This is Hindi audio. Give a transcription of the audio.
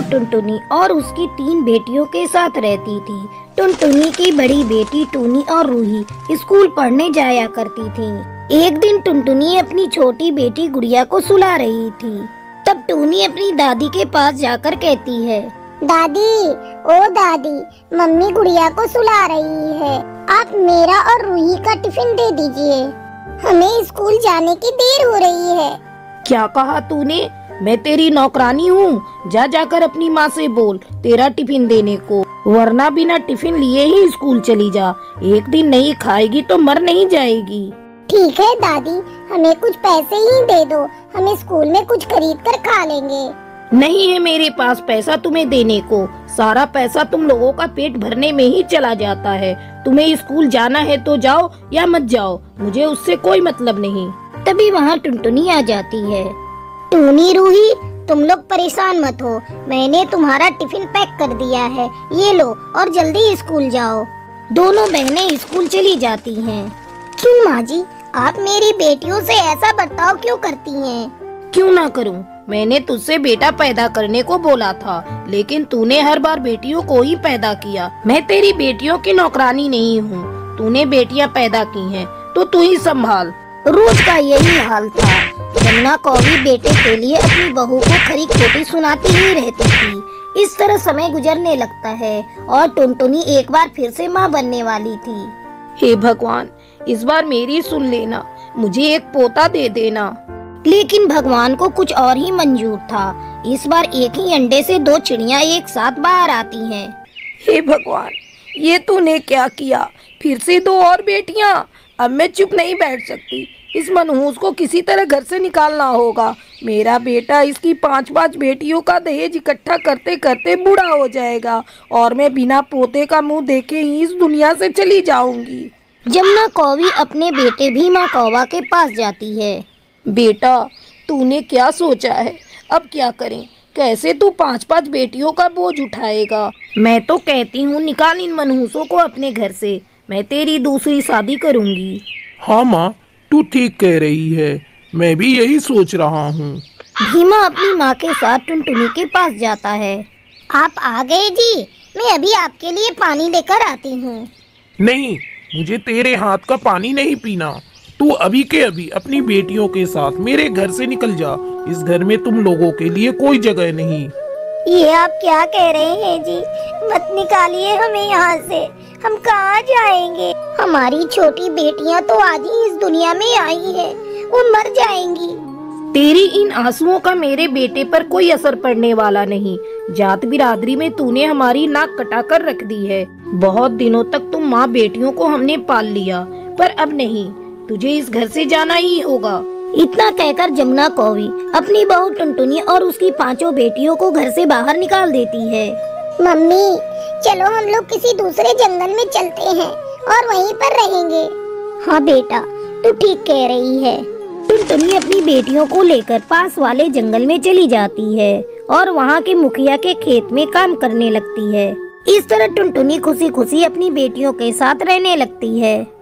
टुनटुनी और उसकी 3 बेटियों के साथ रहती थी। टुनटुनी की बड़ी बेटी टूनी और रूही स्कूल पढ़ने जाया करती थी। एक दिन टुनटुनी अपनी छोटी बेटी गुड़िया को सुला रही थी। तब टूनी अपनी दादी के पास जाकर कहती है, दादी, ओ दादी, मम्मी गुड़िया को सुला रही है। आप मेरा और रूही का टिफिन दे दीजिए, हमें स्कूल जाने की देर हो रही है। क्या कहा तूने? मैं तेरी नौकरानी हूँ। जा जाकर अपनी माँ से बोल तेरा टिफिन देने को, वरना बिना टिफिन लिए ही स्कूल चली जा। एक दिन नहीं खाएगी तो मर नहीं जाएगी। ठीक है दादी, हमें कुछ पैसे ही दे दो, हम स्कूल में कुछ खरीद कर खा लेंगे। नहीं है मेरे पास पैसा तुम्हें देने को। सारा पैसा तुम लोगों का पेट भरने में ही चला जाता है। तुम्हें स्कूल जाना है तो जाओ या मत जाओ, मुझे उससे कोई मतलब नहीं। तभी वहाँ टुनटुनी आ जाती है। टूनी, रूही, तुम लोग परेशान मत हो, मैंने तुम्हारा टिफिन पैक कर दिया है, ये लो और जल्दी स्कूल जाओ। दोनों बहनें स्कूल चली जाती हैं। क्यों माँ जी, आप मेरी बेटियों से ऐसा बर्ताव क्यों करती हैं? क्यों ना करूं? मैंने तुझसे बेटा पैदा करने को बोला था, लेकिन तूने हर बार बेटियों को ही पैदा किया। मैं तेरी बेटियों की नौकरानी नहीं हूँ। तूने बेटियाँ पैदा की हैं, तो तू ही संभाल। रोज का यही हाल था। जमुना कौवी बेटे के लिए अपनी बहू को खरी खोटी सुनाती ही रहती थी। इस तरह समय गुजरने लगता है और टुनटुनी एक बार फिर से माँ बनने वाली थी। हे भगवान, इस बार मेरी सुन लेना, मुझे एक पोता दे देना। लेकिन भगवान को कुछ और ही मंजूर था। इस बार एक ही अंडे से 2 चिड़ियाँ एक साथ बाहर आती हैं। हे भगवान, ये तूने क्या किया? फिर से 2 और बेटियाँ। अब मैं चुप नहीं बैठ सकती। इस मनहूस को किसी तरह घर से निकालना होगा। मेरा बेटा इसकी 5-5 बेटियों का दहेज इकट्ठा करते करते बूढ़ा हो जाएगा और मैं बिना पोते का मुंह देखे ही इस दुनिया से चली जाऊंगी। जमुना कौवी अपने बेटे भीमा कौवा के पास जाती है। बेटा, तूने क्या सोचा है? अब क्या करें? कैसे तू 5-5 बेटियों का बोझ उठाएगा? मैं तो कहती हूँ निकाल इन मनहूसों को अपने घर से। मैं तेरी दूसरी शादी करूँगी। हाँ माँ, तू ठीक कह रही है, मैं भी यही सोच रहा हूँ। भीमा अपनी माँ के साथ टुनटुनी के पास जाता है। आप आ गए जी, मैं अभी आपके लिए पानी लेकर आती हूँ। नहीं, मुझे तेरे हाथ का पानी नहीं पीना। तू अभी के अभी अपनी बेटियों के साथ मेरे घर से निकल जा। इस घर में तुम लोगों के लिए कोई जगह नहीं। ये आप क्या कह रहे हैं जी? मत निकालिए हमें यहाँ से, हम कहाँ जाएंगे? हमारी छोटी बेटियाँ तो आज ही इस दुनिया में आई है, वो मर जाएंगी। तेरी इन आंसुओं का मेरे बेटे पर कोई असर पड़ने वाला नहीं। जात बिरादरी में तूने हमारी नाक कटा कर रख दी है। बहुत दिनों तक तुम माँ बेटियों को हमने पाल लिया, पर अब नहीं, तुझे इस घर से जाना ही होगा। इतना कहकर जमुना कौवी अपनी बहू टुनटुनी और उसकी 5 बेटियों को घर से बाहर निकाल देती है। मम्मी, चलो हम लोग किसी दूसरे जंगल में चलते हैं और वहीं पर रहेंगे। हाँ बेटा, तू ठीक कह रही है। टुनटुनी अपनी बेटियों को लेकर पास वाले जंगल में चली जाती है और वहाँ के मुखिया के खेत में काम करने लगती है। इस तरह टुनटुनी खुशी खुशी अपनी बेटियों के साथ रहने लगती है।